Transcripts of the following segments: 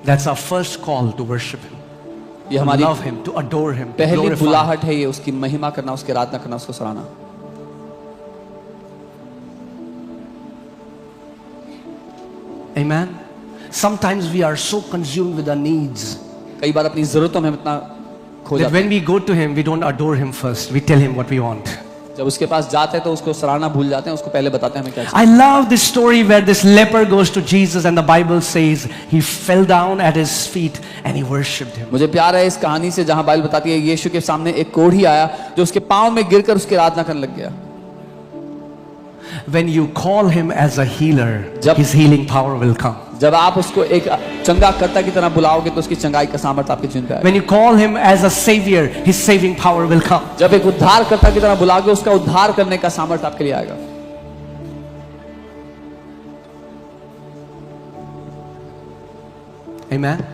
That's our first call to worship Him. ये To हमारी love Him, to adore Him, to पहली glorify Him. बुलाहट है, ये उसकी महिमा करना, उसकी आराधना करना, उसको सराहना. Amen. Sometimes we are so consumed with our needs कई बार अपनी जरूरतों में हम इतना खो that जाते when we go to Him, we don't adore Him first. We tell Him what we want. हैं. जब उसके पास जाते हैं तो उसको सराहना भूल जाते हैं, उसको पहले बताते हैं हमें क्या चाहिए. I love this story where this leper goes to Jesus and the Bible says he fell down at His feet and he worshipped Him. मुझे प्यार है इस कहानी से जहां बाइबल बताती है यीशु के सामने एक कोढ़ी आया जो उसके पांव में गिरकर उसकी आराधना करने लग गया. When you call Him as a healer, जब- His healing power will come. जब आप उसको एक चंगा कर्ता की तरह बुलाओगे तो उसकी चंगाई का सामर्थ्य आपके जीवन पे आएगा. When you call Him as a savior, His saving power will come. जब एक उद्धार कर्ता की तरह बुलाओगे उसका उद्धार करने का सामर्थ्य आपके लिए आएगा. Amen.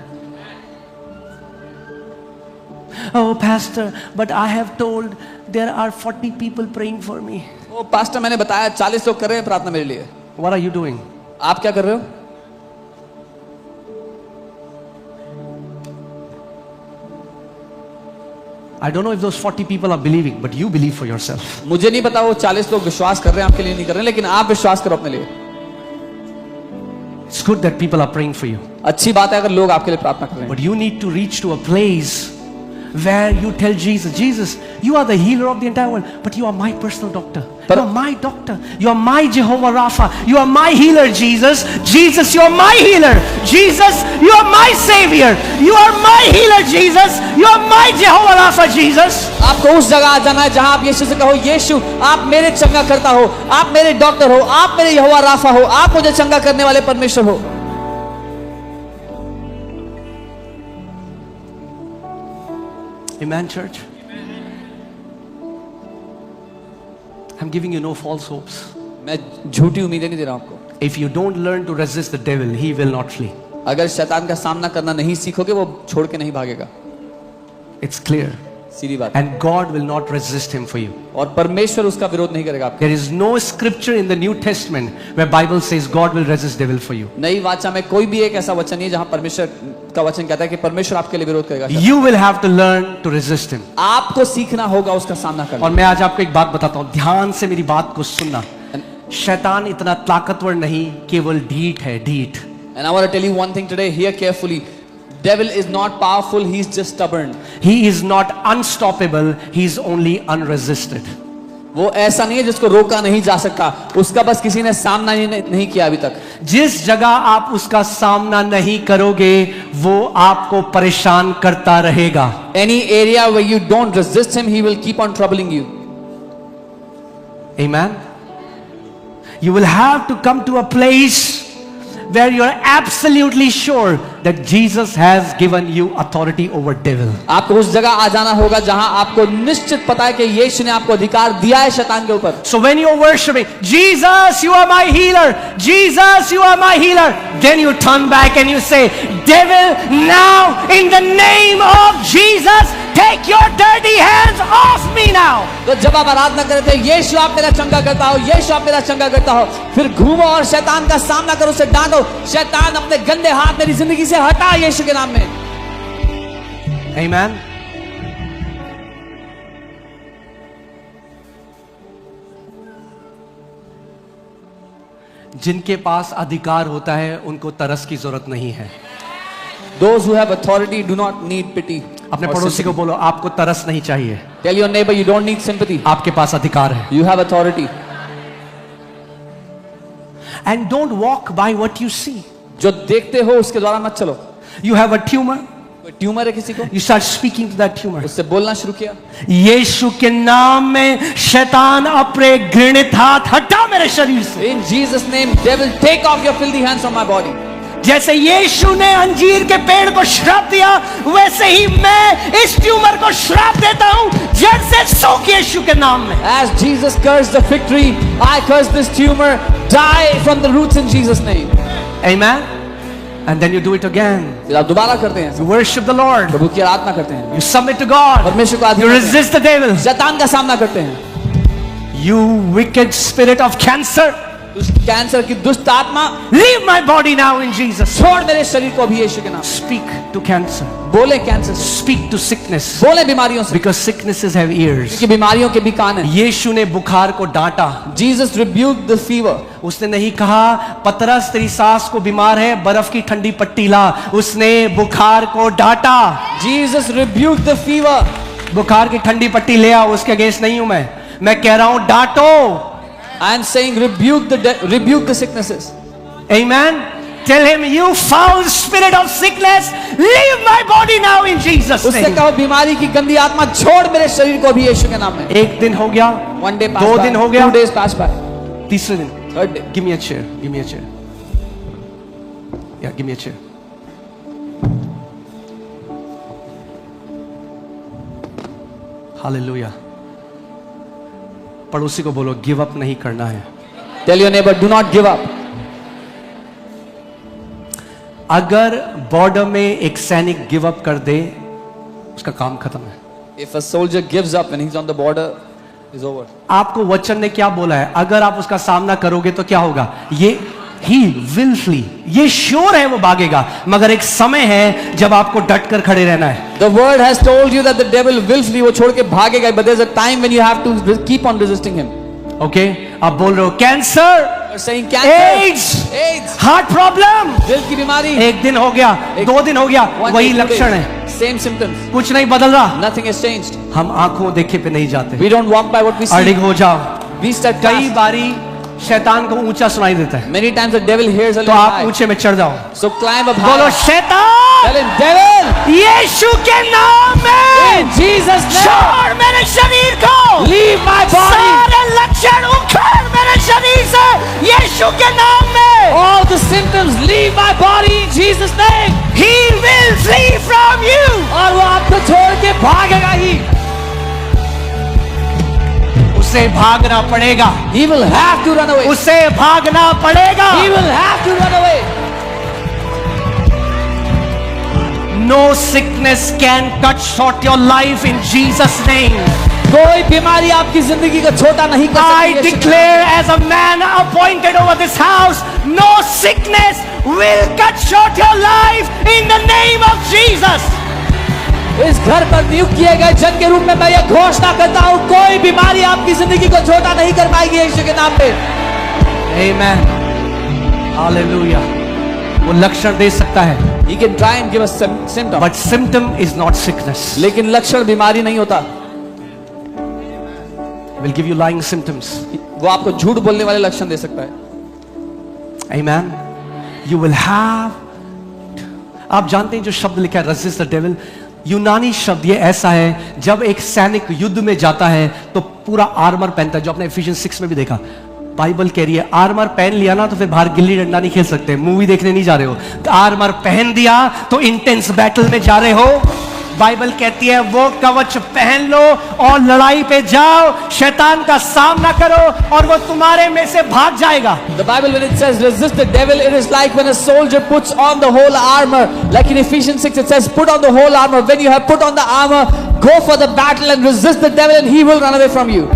Oh, Pastor, but I have told there are 40 people praying for me. Oh pastor, मैंने बताया 40 लोग कर रहे हैं प्रार्थना मेरे लिए. What are you doing? आप क्या कर रहे हो? I don't know if those 40 people are believing, but you believe for yourself. मुझे नहीं पता वो 40 लोग विश्वास कर रहे हैं आपके लिए नहीं कर रहे हैं, लेकिन आप विश्वास करो अपने लिए. It's good that people are praying for you. अच्छी बात है अगर लोग आपके लिए प्रार्थना कर रहे हैं. But you need to reach to a place where you tell Jesus, Jesus, you are the healer of the entire world, but you are my personal doctor. You are my doctor. You are my Jehovah Rapha. You are my healer, Jesus. Jesus, you are my healer. Jesus, you are my savior. You are my healer, Jesus. You are my Jehovah Rapha, Jesus. आपको उस जगह आ जाना है जहां आप यीशु से कहो, यीशु आप मेरे चंगा करता हो, आप मेरे डॉक्टर हो, आप मेरे यहोवा राफा हो, आप मुझे चंगा करने वाले परमेश्वर हो. Amen, church. I'm giving you no false hopes. मैं झूठी उम्मीदें नहीं दे रहा हूं आपको. If you don't learn to resist the devil, he will not flee. अगर शैतान का सामना करना नहीं सीखोगे वो छोड़ के नहीं भागेगा. It's clear. सीधी बात. And God will not resist him for you. और परमेश्वर उसका विरोध नहीं करेगा आपका. There is no scripture in the New Testament where Bible says God will resist devil for you. नई वाचा में कोई भी एक ऐसा वचन नहीं है जहां परमेश्वर का वचन कहता है कि परमेश्वर आपके लिए विरोध करेगा. You will have to learn to resist him. आपको सीखना होगा उसका सामना करना. और मैं आज आपको एक बात बताता हूँ, ध्यान से मेरी बात को सुनना. शैतान इतना ताकतवर नहीं, केवल ढीठ है, ढीठ. And I want to tell you one thing today, hear carefully. Devil is not powerful, he's just stubborn. He is not unstoppable, he is only unresisted. वो ऐसा नहीं है जिसको रोका नहीं जा सकता, उसका बस किसी ने सामना ही नहीं किया अभी तक. जिस जगह आप उसका सामना नहीं करोगे वो आपको परेशान करता रहेगा. Any area where you don't resist him, he will keep on troubling you. Amen. You will have to come to a place where you are absolutely sure that Jesus has given you authority over devil. आपको उस जगह आ जाना होगा जहां आपको निश्चित पता है कि यीशु ने आपको अधिकार दिया है शैतान के ऊपर. So when you are worshiping, Jesus, you are my healer. Jesus, you are my healer. Then you turn back and you say, devil, now in the name of Jesus, take your dirty hands off me now. तो जब आप आराधना कर रहे थे, यीशु आप मेरा चंगा करता हो, यीशु आप मेरा चंगा करता हो, फिर घूमो और शैतान का सामना करो, उसे डांटो, शैतान अपने गंदे हाथ मेरी जिंदगी से हटा यीशु के नाम में. Amen. जिनके पास अधिकार होता है उनको तरस की जरूरत नहीं है. Those who have authority do not need pity. अपने or पड़ोसी को sympathy. बोलो, आपको तरस नहीं चाहिए, Tell your neighbor you don't need sympathy. आपके पास अधिकार है. You have authority. And don't walk by what you see. जो देखते हो उसके द्वारा मत चलो. You have a tumor, कोई ट्यूमर है किसी को, you start speaking to that tumor. उससे बोलना शुरू किया. यीशु के नाम में शैतान अपने घृणित हाथ हटा मेरे शरीर से. In Jesus name, devil, take off your filthy hands from my body. जैसे यीशु ने अंजीर के पेड़ को श्राप दिया, वैसे ही मैं इस ट्यूमर को श्राप देता हूं, जड़ से सूख यीशु के नाम में. As Jesus cursed the fig tree, I curse this tumor. Die from the roots in Jesus name. Amen. And then you do it again. फिर आप दोबारा करते हैं, You worship the Lord. प्रभु की आराधना करते हैं, You submit to God. परमेश्वर को You आधीन करते हैं, resist the devil. शैतान का सामना करते हैं. You wicked spirit of cancer. Cancer की दुष्ट आत्मा leave my body now in Jesus. छोड़ मेरे शरीर को अभी यीशु के नाम। Speak to cancer. बोले कैंसर से, Speak to sickness. बोले बीमारियों से, Because sicknesses have ears. क्योंकि बीमारियों के भी कान हैं। यीशु ने बुखार को डांटा। Jesus rebuked the fever. उसने नहीं कहा पतरस तेरी सास को बीमार है, बर्फ की ठंडी पट्टी ला। उसने बुखार को डांटा। Jesus rebuked the fever. बुखार की ठंडी पट्टी ले आओ, उसके अगेंस्ट नहीं हूं मैं कह रहा हूं डांटो। I am saying rebuke the sicknesses. Amen. Tell him, you foul spirit of sickness, leave my body now in Jesus उससे name. कहो बीमारी की गंदी आत्मा छोड़ मेरे शरीर को भी यीशु के नाम में। एक दिन हो गया, 1 day pass 2 by, दिन हो गया, 2 days pass by, तीसरे दिन 3rd day. give me a chair, give me a chair. Yeah, give me a chair. Hallelujah. पड़ोसी को बोलो गिव अप नहीं करना है। Tell your neighbor, do not give up. अगर बॉर्डर में एक सैनिक गिव अप कर दे, उसका काम खत्म है। If a soldier gives up when he's on the border, it's over. आपको वचन ने क्या बोला है? अगर आप उसका सामना करोगे तो क्या होगा? ये he will flee. ये श्योर है वो भागेगा, मगर एक समय है जब आपको डट कर खड़े रहना है। The word has told you that the devil will flee. वो छोड़ के भागेगा, but there's a time when you have to keep on resisting him. Okay, आप बोल रहे हो cancer, You're saying cancer, AIDS, heart problem, दिल की बीमारी, एक दिन हो गया, 2 दिन हो गया, 1 वही day, 2 लक्षण days, है, same symptoms. कुछ नहीं बदल रहा। Nothing has changed. हम आंखों देखे पे नहीं जाते, We don't walk by what we see. अडिग हो जाओ। We start कई fast. बारी शैतान को ऊंचा सुनाई देता है, Many times the devil hears a तो little आप high. ऊंचे में चढ़ जाओ। So climb up बोलो high. शैतान, Tell him, devil, यीशु के नाम में in Jesus' name, छोड़ मेरे शरीर को, leave my body. सारे लक्षण उखाड़ मेरे शरीर से यीशु के नाम में। All the symptoms, leave my body in Jesus' name. He will flee from you. और वो आपको छोड़ के भागेगा ही. उसे भागना पड़ेगा, He will have to run away. उसे भागना पड़ेगा। He will have to run away. No sickness can cut short your life in Jesus' name. कोई बीमारी आपकी जिंदगी को छोटा नहीं कर I सकती है। declare as a man appointed over this house, no sickness will cut short your life in the name of Jesus. इस घर पर नियुक्त किए गए जन के रूप में मैं ये घोषणा करता हूँ, कोई बीमारी आपकी जिंदगी को छोटा नहीं कर पाएगी यीशु के नाम पे। Amen. Hallelujah. वो लक्षण दे सकता है, He can try and give us some symptom, but symptom is not sickness. लेकिन लक्षण बीमारी नहीं होता। Will give you lying symptoms. वो आपको झूठ बोलने वाले लक्षण दे सकता है। Amen. You will have. आप जानते हैं जो शब्द लिखा है resist the devil, यूनानी शब्द ये ऐसा है, जब एक सैनिक युद्ध में जाता है तो पूरा आर्मर पहनता है, जो आपने एफिशिएंस 6 में भी देखा। बाइबल कह रही है आर्मर पहन लिया ना तो फिर बाहर गिल्ली डंडा नहीं खेल सकते, मूवी देखने नहीं जा रहे हो। आर्मर पहन दिया तो इंटेंस बैटल में जा रहे हो। बाइबल कहती है वो कवच पहन लो और लड़ाई पे जाओ, शैतान का सामना करो और वो तुम्हारे में से भाग जाएगा। The Bible when it says resist the devil, it is like when a soldier puts on the whole armor. Like in Ephesians 6 it says put on the whole armor. When you have put on the armor, go for the battle and resist the devil and he will run away from you.